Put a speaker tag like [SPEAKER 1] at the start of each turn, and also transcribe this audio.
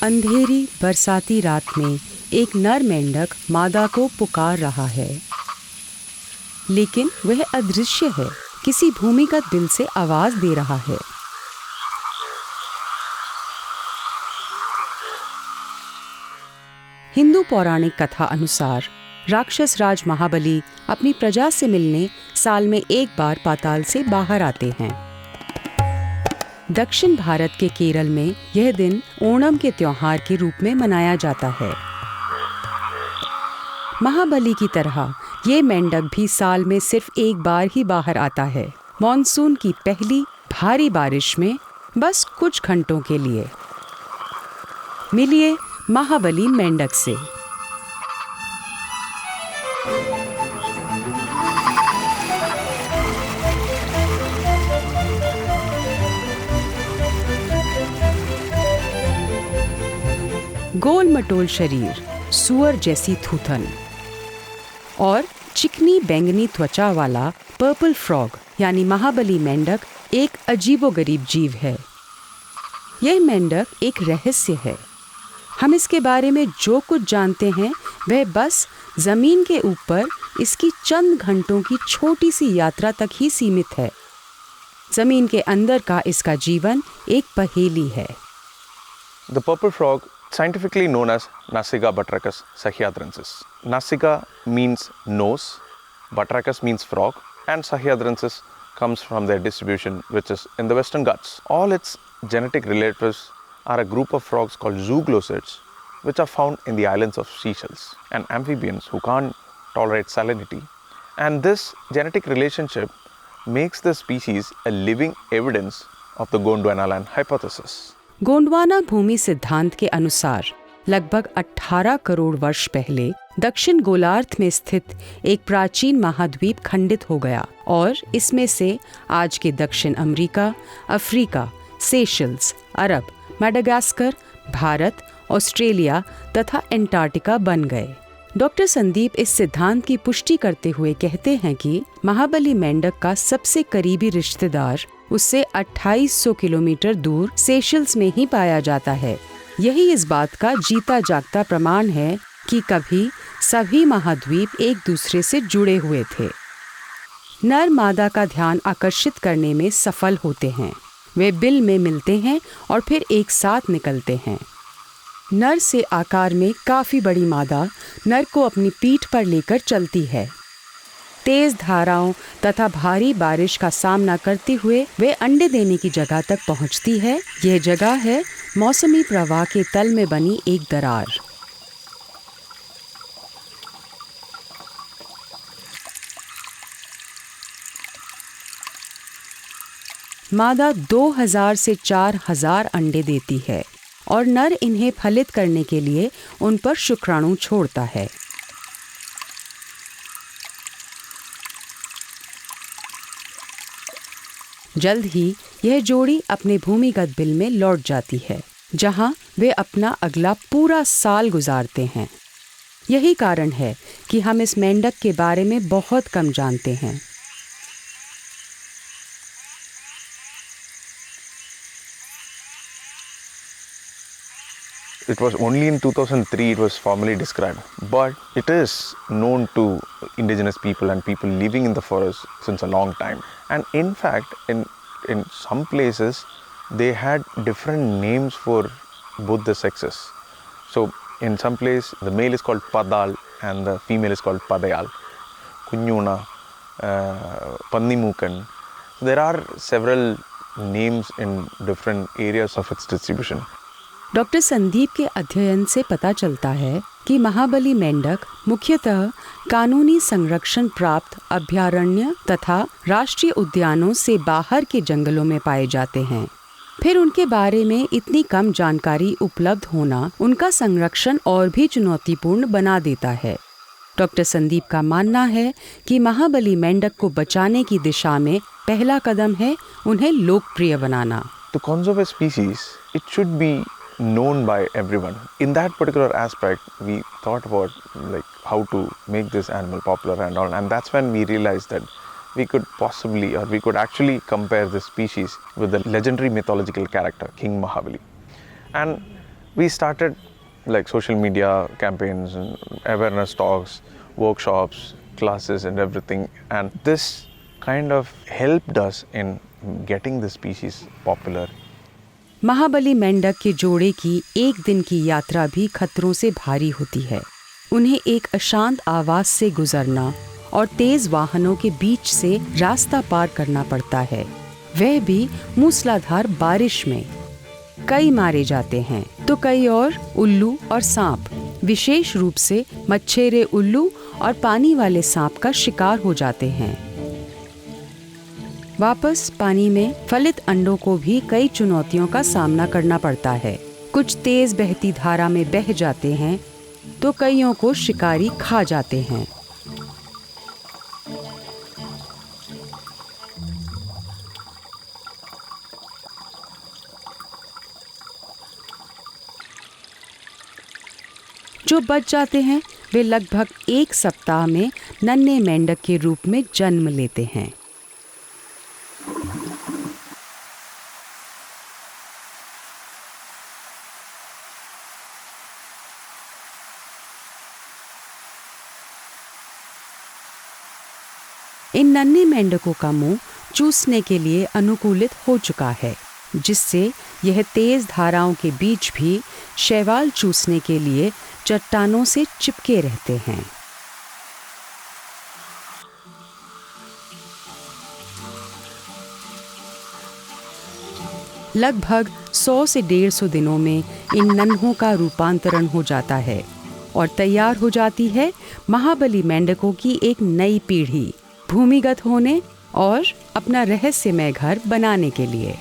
[SPEAKER 1] अंधेरी बरसाती रात में एक नर मेंढक मादा को पुकार रहा है, लेकिन वह अदृश्य है, किसी भूमिगत दिल से आवाज दे रहा है। हिंदू पौराणिक कथा अनुसार राक्षस राज महाबली अपनी प्रजा से मिलने साल में एक बार पाताल से बाहर आते हैं। दक्षिण भारत के केरल में यह दिन ओणम के त्योहार के रूप में मनाया जाता है। महाबली की तरह ये मेंढक भी साल में सिर्फ एक बार ही बाहर आता है, मॉनसून की पहली भारी बारिश में बस कुछ घंटों के लिए। मिलिए महाबली मेंढक से। गोल मटोल शरीर, सुअर जैसी थूथन और चिकनी बैंगनी त्वचा वाला पर्पल फ्रॉग यानी महाबली मेंढक एक अजीबोगरीब जीव है। यह मेंढक एक रहस्य है। हम इसके बारे में जो कुछ जानते हैं वह बस जमीन के ऊपर इसकी चंद घंटों की छोटी सी यात्रा तक ही सीमित है। जमीन के अंदर का इसका जीवन एक पहेली है।
[SPEAKER 2] The purple frog, scientifically known as Nasica batrachus sahyadrensis. Nasica means nose, batrachus means frog, and sahyadrensis comes from their distribution, which is in the Western Ghats. All its genetic relatives are a group of frogs called zooglossids, which are found in the islands of Seychelles, and amphibians who can't tolerate salinity. And this genetic relationship makes the species a living evidence of the Gondwana land hypothesis.
[SPEAKER 1] Gondwana भूमि सिद्धांत के अनुसार लगभग 18 करोड़ वर्ष पहले दक्षिण गोलार्ध में स्थित एक प्राचीन महाद्वीप खंडित हो गया और इसमें से आज के दक्षिण अमेरिका, अफ्रीका, सेशल्स, अरब, मेडागास्कर, भारत, ऑस्ट्रेलिया तथा एंटार्क्टिका बन गए। डॉक्टर संदीप इस सिद्धांत की पुष्टि करते हुए कहते हैं कि महाबली मेंढक का सबसे करीबी रिश्तेदार उससे 2800 किलोमीटर दूर सेशल्स में ही पाया जाता है। यही इस बात का जीता जागता प्रमाण है कि कभी सभी महाद्वीप एक दूसरे से जुड़े हुए थे। नर मादा का ध्यान आकर्षित करने में सफल होते हैं। वे बिल में मिलते हैं और फिर एक साथ निकलते हैं। नर से आकार में काफी बड़ी मादा नर को अपनी पीठ पर लेकर चलती है। तेज धाराओं तथा भारी बारिश का सामना करते हुए वे अंडे देने की जगह तक पहुंचती है। यह जगह है मौसमी प्रवाह के तल में बनी एक दरार। मादा 2000 से 4000 अंडे देती है और नर इन्हें फलित करने के लिए उन पर शुक्राणु छोड़ता है। जल्द ही यह जोड़ी अपने भूमिगत बिल में लौट जाती है, जहां वे अपना अगला पूरा साल गुजारते हैं। यही कारण है कि हम इस मेंढक के बारे में बहुत कम जानते हैं।
[SPEAKER 2] It was only in 2003 it was formally described, but it is known to indigenous people and people living in the forest since a long time. And in fact, in some places, they had different names for both the sexes. So in some place, the male is called Padal and the female is called Padayal. Kunyuna, Pandimukan. There are several names in different areas of its distribution.
[SPEAKER 1] Doctor Sandeep के अध्ययन से पता चलता है कि महाबली मेंढक मुख्यतः कानूनी संरक्षण प्राप्त अभयारण्य तथा राष्ट्रीय उद्यानों से बाहर के जंगलों में पाए जाते हैं। फिर उनके बारे में इतनी कम जानकारी उपलब्ध होना उनका संरक्षण और भी चुनौतीपूर्ण बना देता है। डॉक्टर संदीप का मानना है कि महाबली मेंढक को बचाने की दिशा में पहला कदम है उन्हें लोकप्रिय बनाना।
[SPEAKER 2] To conserve a species, it should be known by everyone. In that particular aspect, we thought about like how to make this animal popular and all, and that's when we realized that we could possibly or we could actually compare this species with the legendary mythological character King Mahabali. And we started like social media campaigns and awareness talks, workshops, classes and everything, and this kind of helped us in getting the species popular.
[SPEAKER 1] महाबली मेंढक के जोड़े की एक दिन की यात्रा भी खतरों से भारी होती है। उन्हें एक अशांत आवाज से गुजरना और तेज वाहनों के बीच से रास्ता पार करना पड़ता है, वह भी मूसलाधार बारिश में। कई मारे जाते हैं तो कई और उल्लू और सांप, विशेष रूप से मच्छेरे उल्लू और पानी वाले सांप का शिकार हो जाते हैं। वापस पानी में फलित अंडों को भी कई चुनौतियों का सामना करना पड़ता है। कुछ तेज बहती धारा में बह जाते हैं तो कईयों को शिकारी खा जाते हैं। जो बच जाते हैं वे लगभग 1 सप्ताह में नन्हे मेंढक के रूप में जन्म लेते हैं। इन नन्हे मेंढकों का मुंह चूसने के लिए अनुकूलित हो चुका है, जिससे यह तेज धाराओं के बीच भी शैवाल चूसने के लिए चट्टानों से चिपके रहते हैं। लगभग 100 से 150 दिनों में इन नन्हों का रूपांतरण हो जाता है और तैयार हो जाती है महाबली मेंढकों की एक नई पीढ़ी भूमिगत होने और अपना रहस्यमय घर बनाने के लिए।